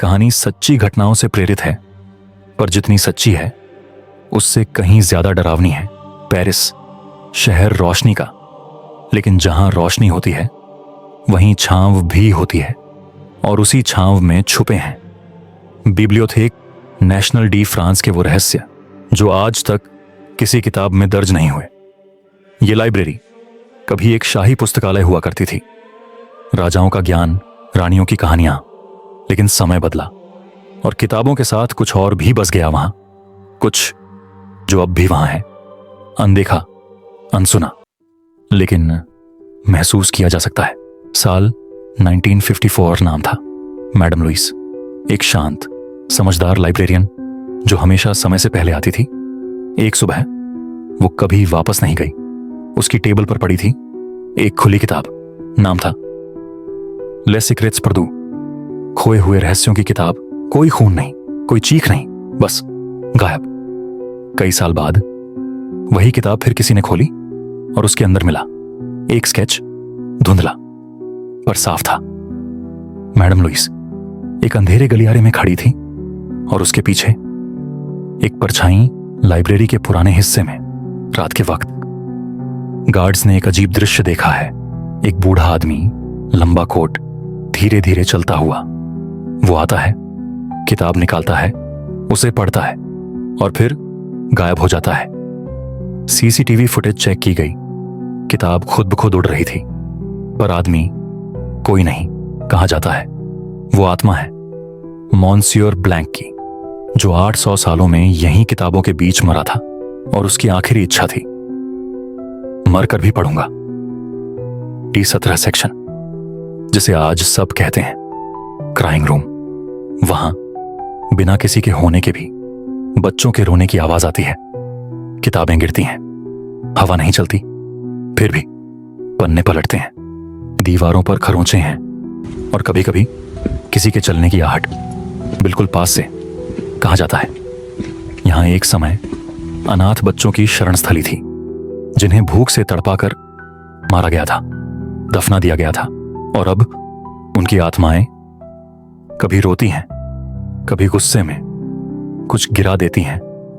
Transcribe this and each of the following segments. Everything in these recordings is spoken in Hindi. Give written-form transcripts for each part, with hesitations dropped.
कहानी सच्ची घटनाओं से प्रेरित है, पर जितनी सच्ची है उससे कहीं ज्यादा डरावनी है। पेरिस, शहर रोशनी का, लेकिन जहां रोशनी होती है वहीं छांव भी होती है, और उसी छांव में छुपे हैं बिब्लियोथेक नेशनल डी फ्रांस के वो रहस्य जो आज तक किसी किताब में दर्ज नहीं हुए। ये लाइब्रेरी कभी एक शाही पुस्तकालय हुआ करती थी, राजाओं का ज्ञान, रानियों की कहानियां। लेकिन समय बदला और किताबों के साथ कुछ और भी बस गया वहां, कुछ जो अब भी वहां है, अनदेखा, अनसुना, लेकिन महसूस किया जा सकता है। साल 1954 नाम था। मैडम लुइस, एक शांत, समझदार लाइब्रेरियन जो हमेशा समय से पहले आती थी। एक सुबह वो कभी वापस नहीं गई। उसकी टेबल पर पड़ी थी एक खुली किताब। नाम था ले सीक्रेट्स परदू, खोए हुए रहस्यों की किताब। कोई खून नहीं, कोई चीख नहीं, बस गायब। कई साल बाद वही किताब फिर किसी ने खोली और उसके अंदर मिला एक स्केच, धुंधला पर साफ था। मैडम लुइस एक अंधेरे गलियारे में खड़ी थी और उसके पीछे एक परछाई लाइब्रेरी के पुराने हिस्से में। रात के वक्त गार्ड्स ने एक अजीब दृश्य देखा है। एक बूढ़ा आदमी, लंबा कोट, धीरे धीरे चलता हुआ। वो आता है, किताब निकालता है, उसे पढ़ता है और फिर गायब हो जाता है। सीसीटीवी फुटेज चेक की गई। किताब खुद ब खुद उड़ रही थी, पर आदमी कोई नहीं। कहा जाता है वो आत्मा है मॉन्सियोर ब्लैंक की, जो 800 सालों में यहीं किताबों के बीच मरा था, और उसकी आखिरी इच्छा थी मरकर भी पढ़ूंगा। D17 सेक्शन, जिसे आज सब कहते हैं क्राइंग रूम। वहां बिना किसी के होने के भी बच्चों के रोने की आवाज आती है। किताबें गिरती हैं, हवा नहीं चलती, फिर भी पन्ने पलटते हैं। दीवारों पर खरोंचे हैं और कभी कभी किसी के चलने की आहट बिल्कुल पास से। कहा जाता है यहां एक समय अनाथ बच्चों की शरण स्थली थी, जिन्हें भूख से तड़पाकर मारा गया था, दफना दिया गया था, और अब उनकी आत्माएं कभी रोती हैं, कभी गुस्से में कुछ गिरा देती हैं,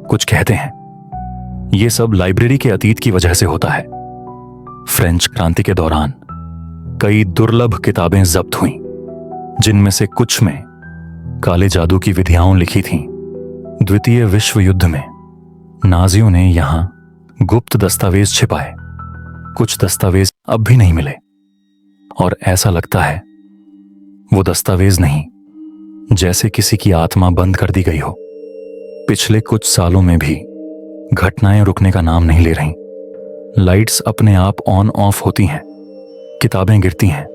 कुछ कहते हैं। यह सब लाइब्रेरी के अतीत की वजह से होता है। फ्रेंच क्रांति के दौरान कई दुर्लभ किताबें जब्त हुईं, जिनमें से कुछ में काले जादू की विधियां लिखी थीं। द्वितीय विश्व युद्ध में नाजियों ने यहां गुप्त दस्तावेज छिपाए। कुछ दस्तावेज अब भी नहीं मिले, और ऐसा लगता है वो दस्तावेज नहीं, जैसे किसी की आत्मा बंद कर दी गई हो। पिछले कुछ सालों में भी घटनाएं रुकने का नाम नहीं ले रही। लाइट्स अपने आप ऑन ऑफ होती हैं, किताबें गिरती हैं,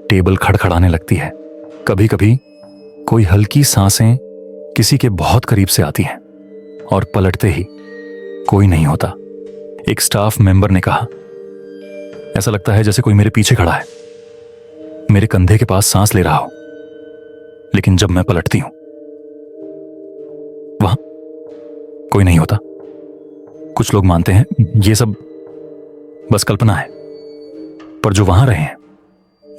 टेबल खड़खड़ाने लगती है। कभी कभी कोई हल्की सांसें किसी के बहुत करीब से आती हैं, और पलटते ही कोई नहीं होता। एक स्टाफ मेंबर ने कहा, ऐसा लगता है जैसे कोई मेरे पीछे खड़ा है, मेरे कंधे के पास सांस ले रहा हो। लेकिन जब मैं पलटती हूं, वहां कोई नहीं होता। कुछ लोग मानते हैं ये सब बस कल्पना है, पर जो वहां रहे हैं,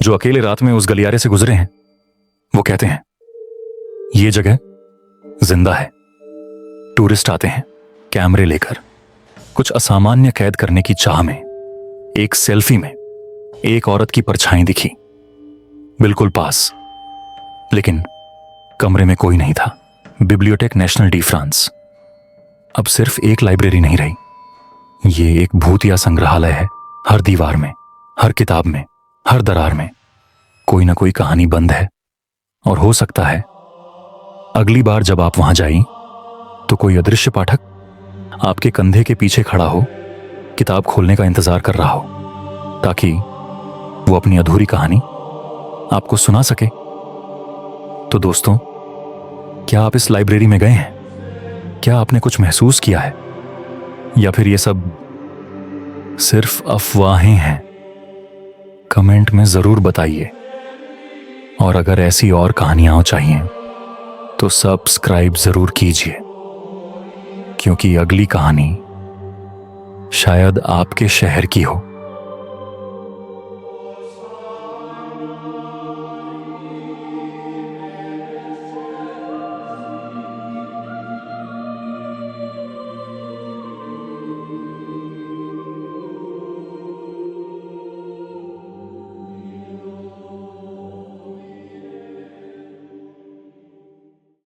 जो अकेले रात में उस गलियारे से गुजरे हैं, वो कहते हैं ये जगह जिंदा है। टूरिस्ट आते हैं कैमरे लेकर, कुछ असामान्य कैद करने की चाह में। एक सेल्फी में एक औरत की परछाई दिखी बिल्कुल पास, लेकिन कमरे में कोई नहीं था। बिब्लियोटेक नेशनल डी फ्रांस अब सिर्फ एक लाइब्रेरी नहीं रही, ये एक भूतिया संग्रहालय है। हर दीवार में, हर किताब में, हर दरार में कोई ना कोई कहानी बंद है। और हो सकता है अगली बार जब आप वहां जाएं, तो कोई अदृश्य पाठक आपके कंधे के पीछे खड़ा हो, किताब खोलने का इंतजार कर रहा हो, ताकि वो अपनी अधूरी कहानी आपको सुना सके। तो दोस्तों, क्या आप इस लाइब्रेरी में गए हैं? क्या आपने कुछ महसूस किया है, या फिर ये सब सिर्फ अफवाहें हैं? कमेंट में जरूर बताइए। और अगर ऐसी और कहानियां चाहिए तो सब्सक्राइब जरूर कीजिए, क्योंकि अगली कहानी शायद आपके शहर की हो।